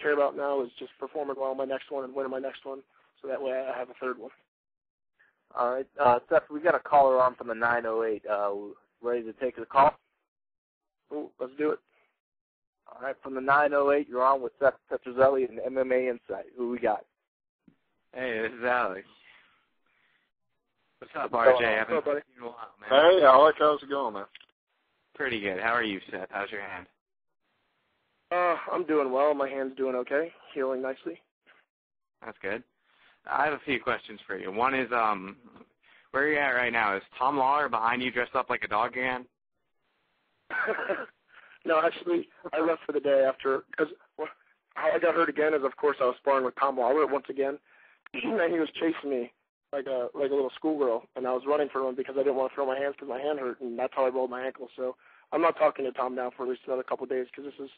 care about now is just performing well in my next one and winning my next one, so that way I have a third one. All right. Seth, we got a caller on from the 908. Ready to take the call? Ooh, let's do it. All right. From the 908, you're on with Seth Petruzelli and MMA Insight. Who we got? Hey, this is Alex. What's up, RJ? I haven't seen you in a while, man. Hey, Alex. How's it going, man? Pretty good. How are you, Seth? How's your hand? I'm doing well. My hand's doing okay. Healing nicely. That's good. I have a few questions for you. One is, where are you at right now? Is Tom Lawler behind you dressed up like a dog again? No, actually, I left for the day after, because how I got hurt again is, of course, I was sparring with Tom Lawler once again, and he was chasing me like a little schoolgirl, and I was running from him because I didn't want to throw my hands because my hand hurt, and that's how I rolled my ankle. So I'm not talking to Tom now for at least another couple of days because this is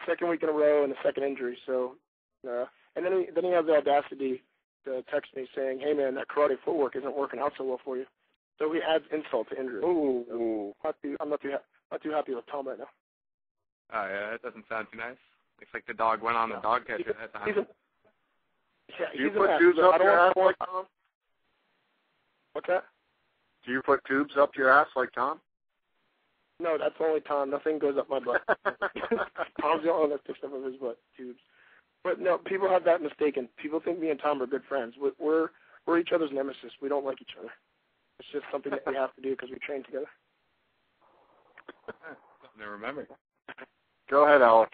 second week in a row and the second injury. So, and then he has the audacity to text me saying, "Hey man, that karate footwork isn't working out so well for you." So he adds insult to injury. Ooh. So I'm not too happy with Tom right now. Oh yeah, that doesn't sound too nice. Looks like the dog went on the dog catcher that time. Do you put tubes up your ass like Tom? What's that? Do you put tubes up your ass like Tom? No, that's only Tom. Nothing goes up my butt. Tom's the only one that sticks up of his butt, tubes. But no, people have that mistaken. People think me and Tom are good friends. We're each other's nemesis. We don't like each other. It's just something that we have to do because we train together. Something to remember. Go ahead, Alex.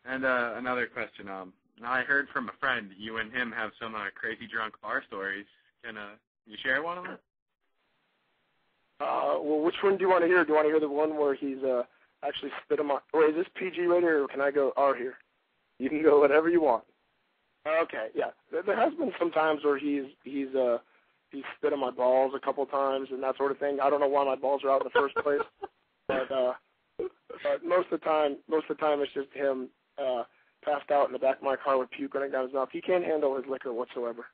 And another question. I heard from a friend you and him have some crazy drunk bar stories. Can you share one of them? Well, which one do you want to hear? Do you want to hear the one where he's actually spit him on? Wait, is this PG rated or can I go R here? You can go whatever you want. Okay, yeah. There has been some times where he's spit on my balls a couple times and that sort of thing. I don't know why my balls are out in the first place, but most of the time it's just him passed out in the back of my car with puke running down his mouth. He can't handle his liquor whatsoever.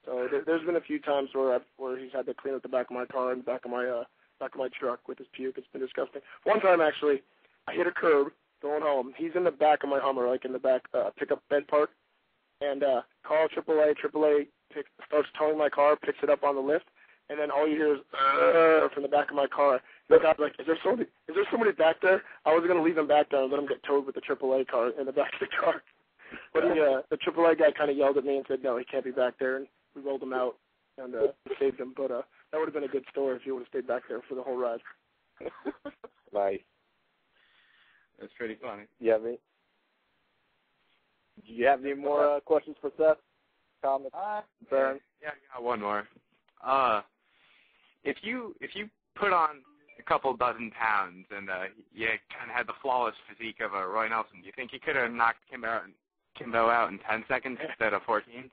So there's been a few times where he's had to clean up the back of my car and the back of my truck with his puke. It's been disgusting. One time actually, I hit a curb going home. He's in the back of my Hummer, like in the back pickup bed part, and call AAA. AAA starts towing my car, picks it up on the lift, and then all you hear is from the back of my car. The guy's like, "Is there somebody back there?" I was gonna leave him back there and let him get towed with the AAA car in the back of the car, but the AAA guy kind of yelled at me and said, "No, he can't be back there." And we rolled him out and saved him. But that would have been a good story if he would have stayed back there for the whole ride. Nice. That's pretty funny. Yeah, me. Do you have any more questions for Seth? Comments? Yeah, I got one more. If you put on a couple dozen pounds and you kind of had the flawless physique of a Roy Nelson, do you think you could have knocked Kimbo out in 10 seconds instead of 14?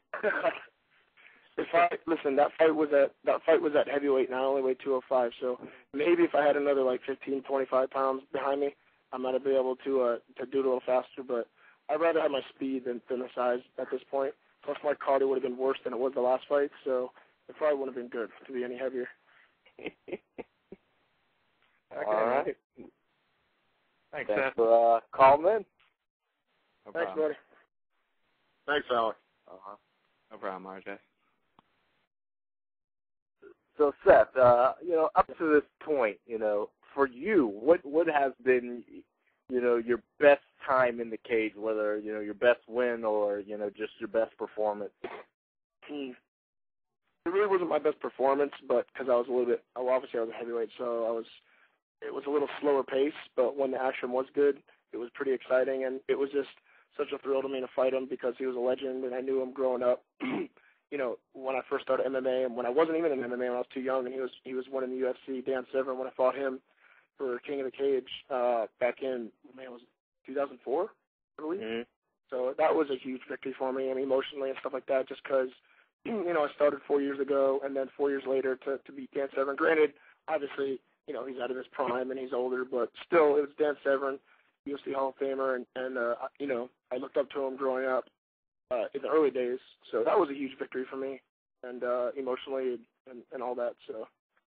Listen, that fight was at heavyweight, and I only weighed 205. So maybe if I had another like 15, 25 pounds behind me, I might have been able to do it a little faster. But I'd rather have my speed than the size at this point. Plus, my cardio would have been worse than it was the last fight, so it probably wouldn't have been good to be any heavier. All right. Thanks, Seth. For calling in. No Thanks, problem. buddy. Thanks, Alex. No problem, RJ. So, Seth, up to this point, for you, what has been, your best time in the cage, whether, your best win or, just your best performance? It really wasn't my best performance, but because I was obviously I was a heavyweight, so it was a little slower pace, but when the action was good, it was pretty exciting, and it was just such a thrill to me to fight him because he was a legend, and I knew him growing up. When I first started MMA, and when I wasn't even in MMA, when I was too young, and he was winning the UFC, Dan Severn, when I fought him for King of the Cage back in, it was 2004, I believe. Mm-hmm. So that was a huge victory for me, and emotionally and stuff like that, just because, I started 4 years ago, and then 4 years later to beat Dan Severn. Granted, obviously, he's out of his prime and he's older, but still, it was Dan Severn, UFC Hall of Famer, and I looked up to him growing up in the early days, so that was a huge victory for me, and emotionally and all that. So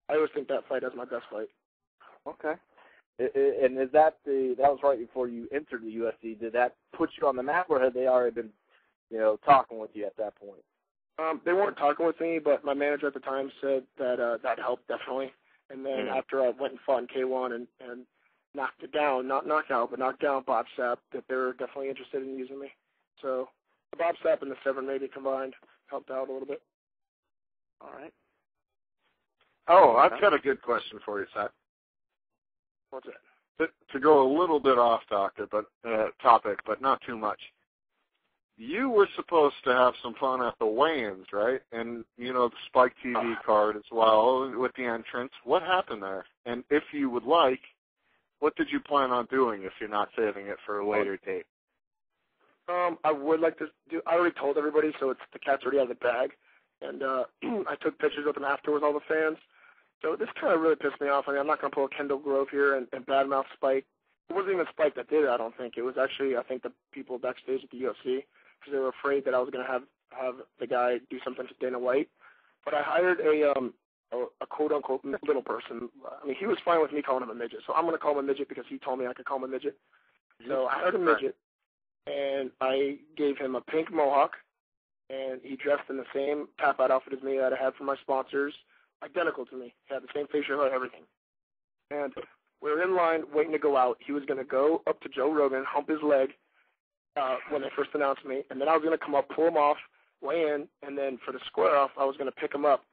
I always think that fight is my best fight. Okay. And is that was right before you entered the UFC? Did that put you on the map, or had they already been, talking with you at that point? They weren't talking with me, but my manager at the time said that that helped definitely. And then after I went and fought in K1 and knocked it down, not knocked out, but knocked down Bob Sapp, that they were definitely interested in using me. So the Bob Sapp and the Severn maybe combined helped out a little bit. All right. Oh, I've got a good question for you, Seth. What's that? To go a little bit off topic, but not too much. You were supposed to have some fun at the weigh-ins, right? And, the Spike TV card as well with the entrance. What happened there? And if you would like, what did you plan on doing if you're not saving it for a later date? I would like to do. I already told everybody, so it's the cat's already out of the bag. And I took pictures with them afterwards, all the fans. So this kind of really pissed me off. I mean, I'm not going to pull a Kendall Grove here and badmouth Spike. It wasn't even Spike that did it, I don't think. It was actually, I think, the people backstage at the UFC, because they were afraid that I was going to have the guy do something to Dana White. But I hired a quote-unquote little person. I mean, he was fine with me calling him a midget, so I'm going to call him a midget because he told me I could call him a midget. So I hired a midget, and I gave him a pink mohawk, and he dressed in the same tap-out outfit as me that I had for my sponsors, identical to me. He had the same facial hair, everything. And we were in line waiting to go out. He was going to go up to Joe Rogan, hump his leg when they first announced me, and then I was going to come up, pull him off, weigh in, and then for the square off, I was going to pick him up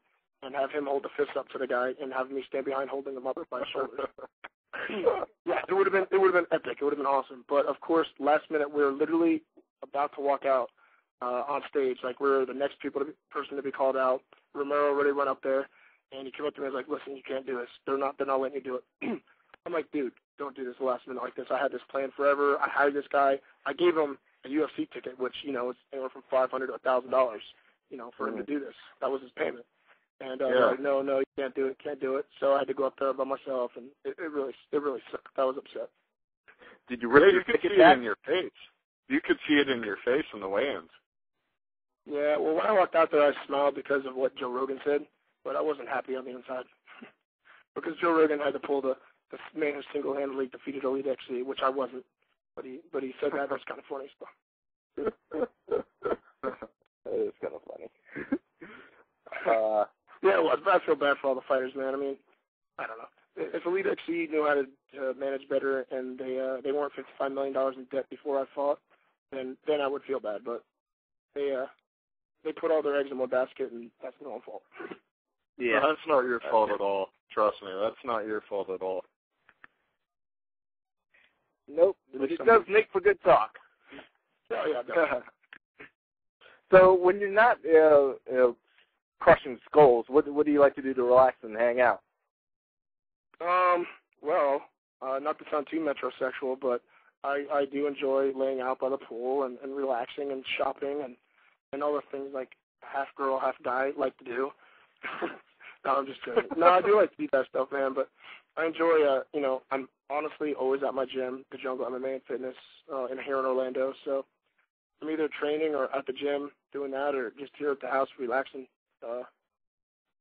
and have him hold the fist up to the guy and have me stand behind holding him up by his shoulders. Yeah, it would have been epic. It would have been awesome. But of course, last minute, we were literally about to walk out on stage. Like, we were the next person to be called out. Romero already went up there, and he came up to me and was like, "Listen, you can't do this. They're not letting you do it." I'm like, "Dude, don't do this last minute like this. I had this plan forever. I hired this guy. I gave him a UFC ticket, which is anywhere from $500 to $1,000, for him to do this. That was his payment." And they're like, no, you can't do it. So I had to go up there by myself, and it really sucked. I was upset. Did you really? You could see it in your face. You could see it in your face in the weigh-ins. Yeah, well, when I walked out there, I smiled because of what Joe Rogan said, but I wasn't happy on the inside because Joe Rogan had to pull the man who single-handedly defeated Elite XC, which I wasn't. But he said that. That's kind of funny stuff. That is kind of funny. Yeah, well, I feel bad for all the fighters, man. I mean, I don't know. If Elite XC knew how to manage better and they weren't $55 million in debt before I fought, then I would feel bad. But they put all their eggs in one basket, and that's no one's fault. Yeah, that's not your fault at all. Trust me, that's not your fault at all. Nope, but it does make for good talk. Oh, yeah, definitely. So when you're not crushing skulls, what do you like to do to relax and hang out? Well, not to sound too metrosexual, but I do enjoy laying out by the pool and relaxing and shopping and all the things like half girl, half guy like to do. No, I'm just kidding. No, I do like to do that stuff, man, but I enjoy, I'm honestly always at my gym, the Jungle MMA and Fitness, here in Orlando, so I'm either training or at the gym doing that or just here at the house relaxing.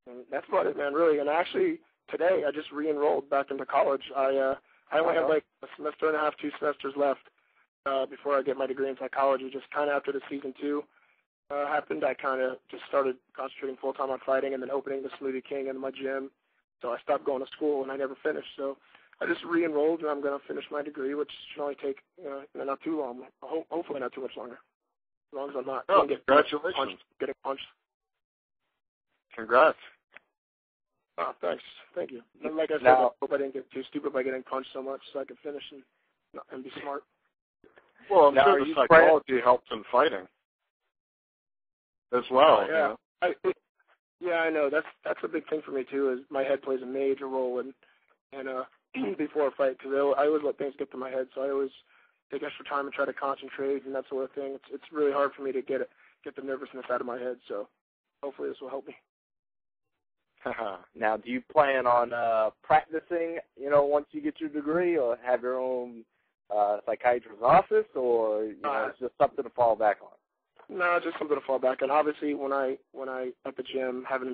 And that's about it, man, really. And actually, today I just re-enrolled back into college. I only have like a semester and a half, 2 semesters left before I get my degree in psychology. Just kind of after the season 2 happened, I kind of just started concentrating full-time on fighting and then opening the Smoothie King in my gym. So I stopped going to school and I never finished. So I just re-enrolled and I'm going to finish my degree, which should only take not too long. Hopefully not too much longer. As long as I'm not congratulations. Getting punched. Congrats. Oh, thanks. Thank you. And like I said, I hope I didn't get too stupid by getting punched so much so I could finish and be smart. Well, I'm sure the psychology helps in fighting as well. Yeah. I know. That's a big thing for me, too, is my head plays a major role in before a fight, because I always let things get to my head, so I always take extra time and try to concentrate and that sort of thing. It's really hard for me to get the nervousness out of my head, so hopefully this will help me. Now, do you plan on practicing, once you get your degree, or have your own psychiatrist's office, or it's just something to fall back on? No, just something to fall back on. Obviously, when I at the gym having